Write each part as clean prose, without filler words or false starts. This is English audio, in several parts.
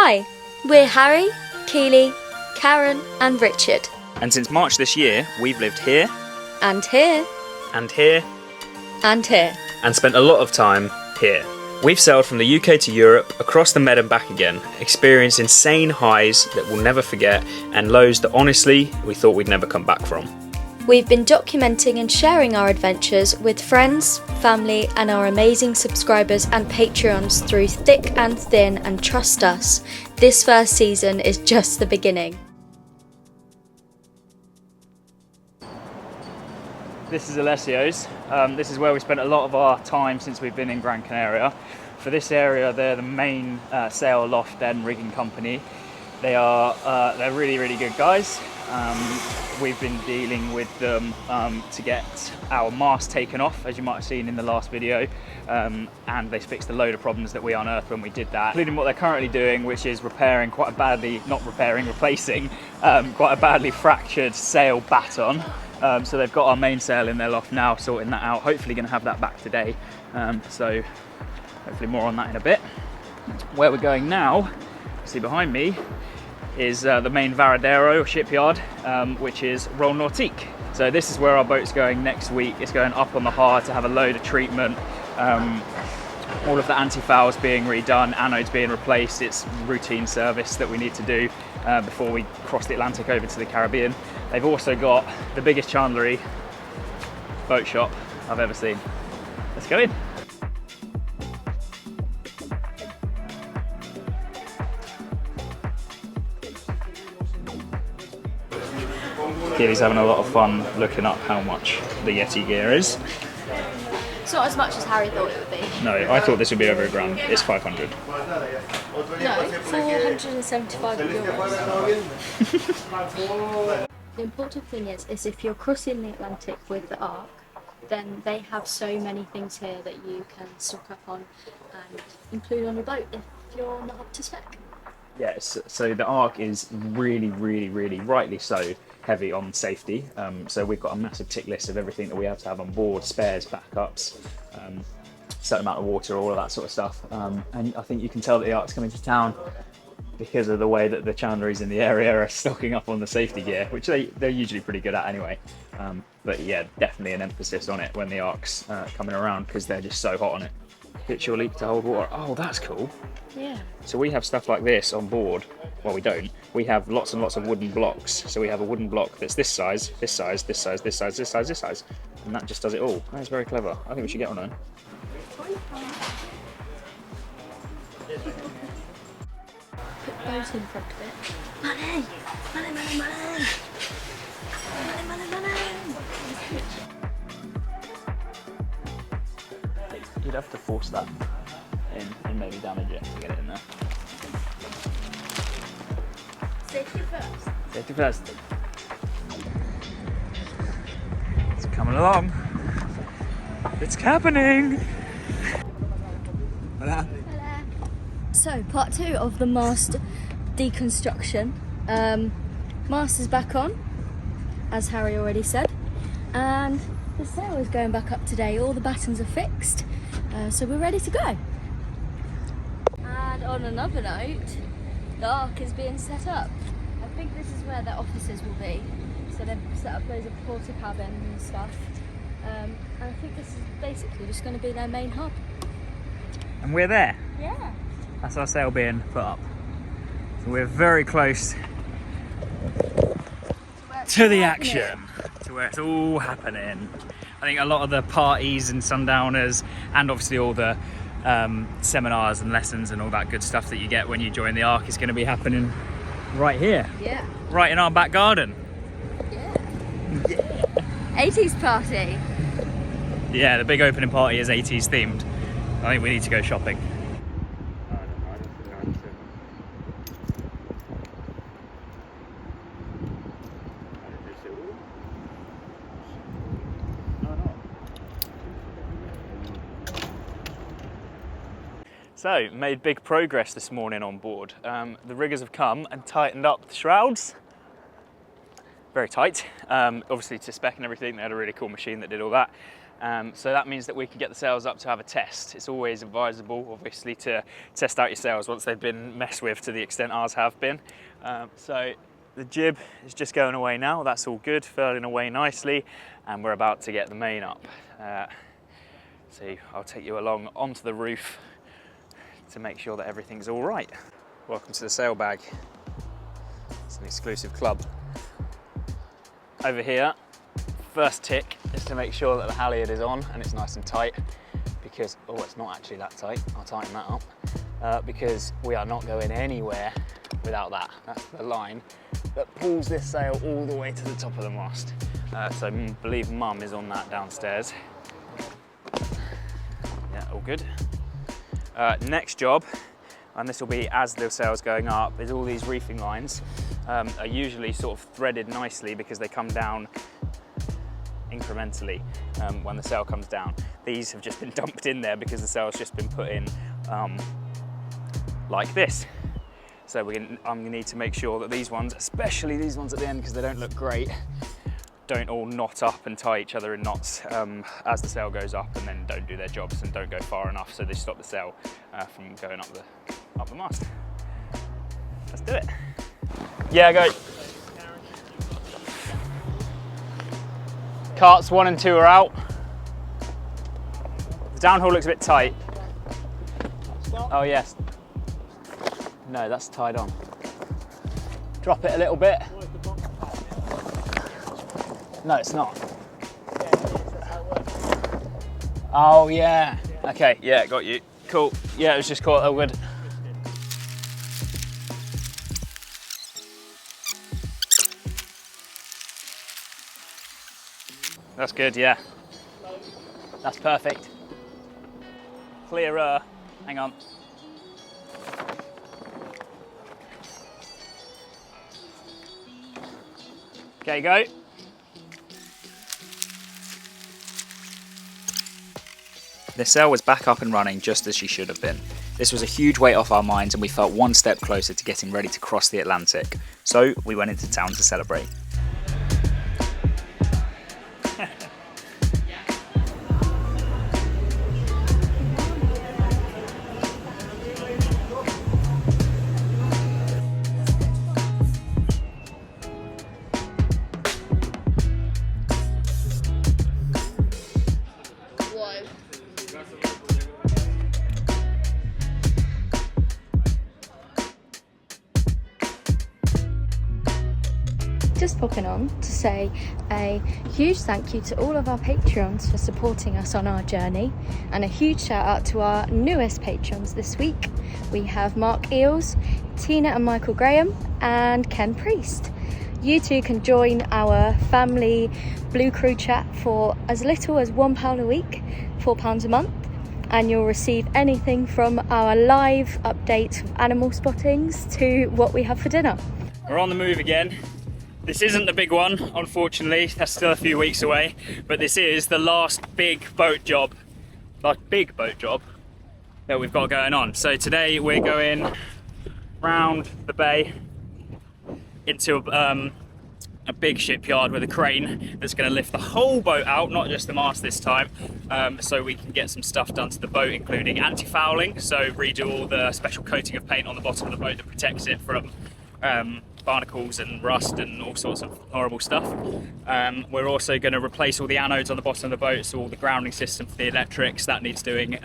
Hi, we're Harry, Keely, Karen and Richard. And since March this year, we've lived here, And here, and here, and here. and spent a lot of time here. We've sailed from the UK to Europe, across the Med and back again, experienced insane highs that we'll never forget, and lows that honestly, we thought we'd never come back from. We've been documenting and sharing our adventures with friends, family and our amazing subscribers and Patreons through thick and thin, and trust us, this first season is just the beginning. This is Alessio's. This is where we spent a lot of our time since we've been in Gran Canaria. For this area, they're the main sail loft and rigging company. They're really, really good guys. We've been dealing with them to get our mast taken off, as you might have seen in the last video, and they fixed a load of problems that we unearthed when we did that, including what they're currently doing, which is replacing quite a badly fractured sail baton. So they've got our mainsail in their loft now, sorting that out. Hopefully going to have that back today. So hopefully more on that in a bit. Where we're going now, see behind me, is the main Varadero or shipyard, which is Roll Nautique. So this is where our boat's going next week. It's going up on the Hard to have a load of treatment. All of the anti-fouls being redone, anodes being replaced. It's routine service that we need to do before we cross the Atlantic over to the Caribbean. They've also got the biggest Chandlery boat shop I've ever seen. Let's go in. Keely's having a lot of fun looking up how much the Yeti gear is. It's not as much as Harry thought it would be. No, I thought this would be over £1,000. It's 500. No, 475 euros. The important thing is if you're crossing the Atlantic with the Ark, then they have so many things here that you can stock up on and include on your boat if you're not up to spec. Yes, so the Ark is really, really, really, rightly so, heavy on safety. So we've got a massive tick list of everything that we have to have on board, spares, backups, certain amount of water, all of that sort of stuff. And I think you can tell that the Ark's coming to town because of the way that the Chandleries in the area are stocking up on the safety gear, which they're usually pretty good at anyway. But yeah, definitely an emphasis on it when the Ark's coming around, because they're just so hot on it. Hit your leak to hold water. Oh, that's cool. Yeah. So we have stuff like this on board. Well, we don't. We have lots and lots of wooden blocks. So we have a wooden block that's this size, this size, this size, this size, this size, this size, and that just does it all. That's very clever. I think we should get one on. Put boat in front of it. Money! Money, money, money! Money, money, money! You'd have to force that in and maybe damage it to get it in there. Safety first. Safety first. It's coming along. It's happening. Hola. So, part 2 of the mast deconstruction. Mast is back on, as Harry already said, and the sail is going back up today. All the battens are fixed, so we're ready to go. And on another note, the Ark is being set up. I think this is where their offices will be. So they've set up loads of porta cabin and stuff. And I think this is basically just going to be their main hub. And we're there. Yeah. That's our sail being put up. So we're very close to the action, to where it's all happening. I think a lot of the parties and sundowners, and obviously all the seminars and lessons and all that good stuff that you get when you join the Ark, is going to be happening right here. Yeah. Right in our back garden. Yeah. 80s party. Yeah, the big opening party is 80s themed. I think we need to go shopping. So, made big progress this morning on board. The riggers have come and tightened up the shrouds. Very tight, obviously to spec and everything. They had a really cool machine that did all that. So that means that we can get the sails up to have a test. It's always advisable, obviously, to test out your sails once they've been messed with to the extent ours have been. So the jib is just going away now. That's all good, furling away nicely, and we're about to get the main up. So I'll take you along onto the roof to make sure that everything's all right. Welcome to the sail bag. It's an exclusive club. Over here, first tick is to make sure that the halyard is on and it's nice and tight, because, oh, it's not actually that tight, I'll tighten that up, because we are not going anywhere without that. That's the line that pulls this sail all the way to the top of the mast. So I believe Mum is on that downstairs. Yeah, all good. Next job, and this will be as the sail's going up, is all these reefing lines are usually sort of threaded nicely because they come down incrementally when the sail comes down. These have just been dumped in there because the sail's just been put in like this. So I'm going to need to make sure that these ones, especially these ones at the end because they don't look great, don't all knot up and tie each other in knots as the sail goes up, and then don't do their jobs and don't go far enough so they stop the sail from going up the mast. Let's do it. Yeah, go. Carts 1 and 2 are out. The downhaul looks a bit tight. Oh yes. No, that's tied on. Drop it a little bit. No, it's not. Oh yeah. Okay, yeah, got you. Cool. Yeah, it was just caught. Oh, good. That's good, yeah. That's perfect. Clearer. Hang on. Okay, go. The sail was back up and running just as she should have been. This was a huge weight off our minds and we felt one step closer to getting ready to cross the Atlantic. So we went into town to celebrate. Just popping on to say a huge thank you to all of our Patreons for supporting us on our journey, and a huge shout out to our newest patrons this week. We have Mark Eels, Tina and Michael Graham, and Ken Priest. You too can join our family Blue Crew chat for as little as £1 a week, £4 a month, and you'll receive anything from our live updates of animal spottings to what we have for dinner. We're on the move again. This isn't the big one, unfortunately, that's still a few weeks away, but this is the last big boat job that we've got going on. So today we're going round the bay into a big shipyard with a crane that's going to lift the whole boat out, not just the mast this time, so we can get some stuff done to the boat, including anti-fouling, so redo all the special coating of paint on the bottom of the boat that protects it from barnacles and rust and all sorts of horrible stuff. We're also going to replace all the anodes on the bottom of the boat, so all the grounding system for the electrics, that needs doing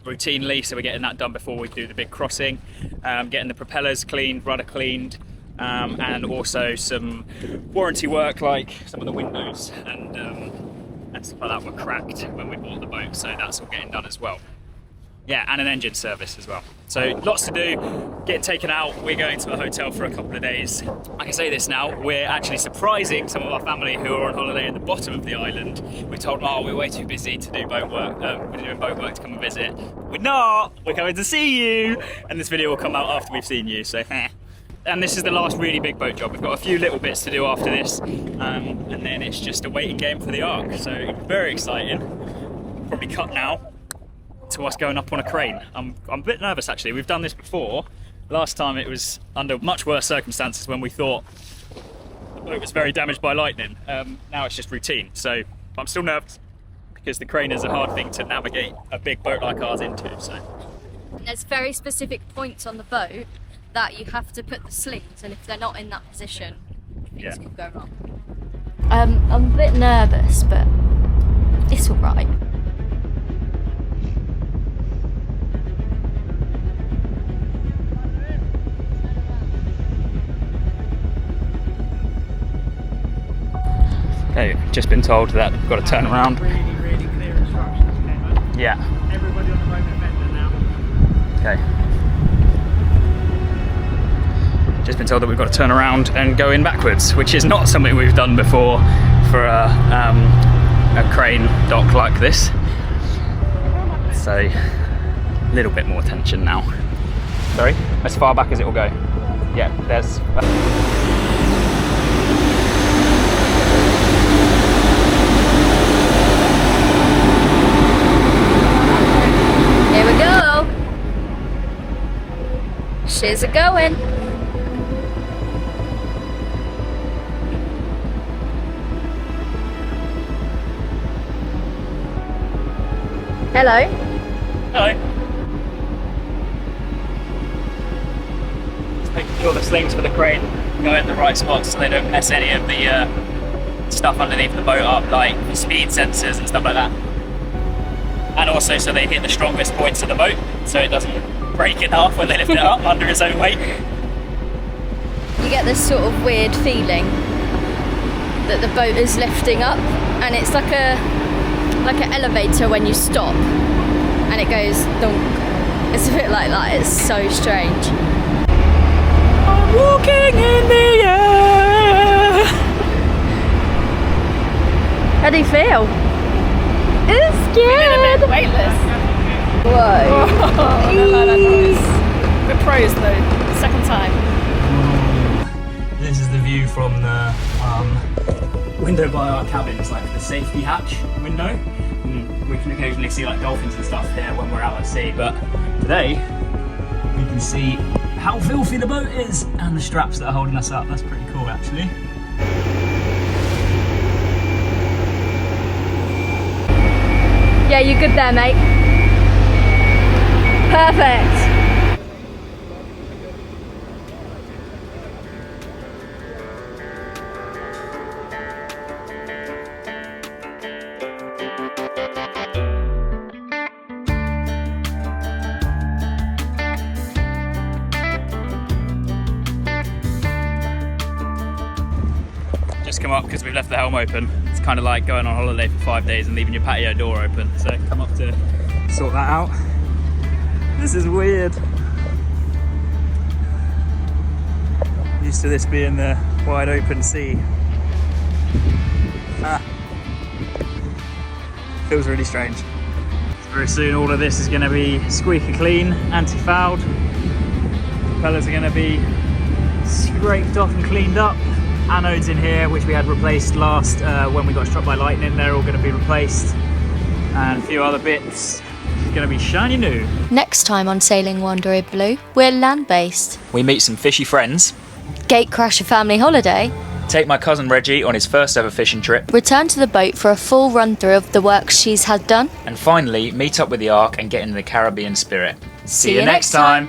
routinely, so we're getting that done before we do the big crossing. Getting the propellers cleaned, rudder cleaned, and also some warranty work, like some of the windows and stuff like that were cracked when we bought the boat, so that's all getting done as well. Yeah, and an engine service as well. So lots to do, getting taken out. We're going to a hotel for a couple of days. I can say this now, we're actually surprising some of our family who are on holiday at the bottom of the island. We told them, oh, we're way too busy to do boat work. We're doing boat work to come and visit. We're not, we're coming to see you. And this video will come out after we've seen you, so and this is the last really big boat job. We've got a few little bits to do after this, and then it's just a waiting game for the Ark. So very exciting. Probably cut now to us going up on a crane. I'm a bit nervous actually. We've done this before. Last time it was under much worse circumstances when we thought the boat was very damaged by lightning. Now it's just routine, so I'm still nervous. because the crane is a hard thing to navigate a big boat like ours into. So There's very specific points on the boat that you have to put the slings, and if they're not in that position, things could go wrong. I'm a bit nervous, but it's all right. okay, just been told that we've got to turn around. Really clear instructions, Kevin. Yeah. Everybody on the road defender now. Okay. Just been told that we've got to turn around and go in backwards, which is not something we've done before for a crane dock like this. So, a little bit more tension now. Sorry? As far back as it will go. Yeah, there's... Here we go. She's a-going. Hello. Hello. Just making sure the slings for the crane go in the right spots so they don't mess any of the stuff underneath the boat up, like the speed sensors and stuff like that. And also so they hit the strongest points of the boat, so it doesn't break in half when they lift it up under its own weight. You get this sort of weird feeling that the boat is lifting up, and it's like an elevator when you stop, and it goes dunk. It's a bit like that. It's so strange. I'm walking in the air. How do you feel? It's scared. A bit weightless. Whoa. We're pros though. Second time. This is the view from the window by our cabin. It's like the safety hatch window. And we can occasionally see like dolphins and stuff here when we're out at sea, but today we can see how filthy the boat is and the straps that are holding us up. That's pretty cool actually. Yeah, you're good there, mate. Perfect. Just come up because we've left the helm open. It's kind of like going on holiday for 5 days and leaving your patio door open. So come up to sort that out. This is weird. Used to this being the wide open sea. Feels really strange. Very soon all of this is going to be squeaky clean, anti-fouled. Propellers are going to be scraped off and cleaned up. Anodes in here, which we had replaced last when we got struck by lightning, they're all going to be replaced. And a few other bits. It's going to be shiny new. Next time on Sailing Wanderer Blue, we're land-based. We meet some fishy friends. Gatecrash a family holiday. Take my cousin Reggie on his first ever fishing trip. Return to the boat for a full run-through of the work she's had done. And finally, meet up with the Ark and get into the Caribbean spirit. See you next time.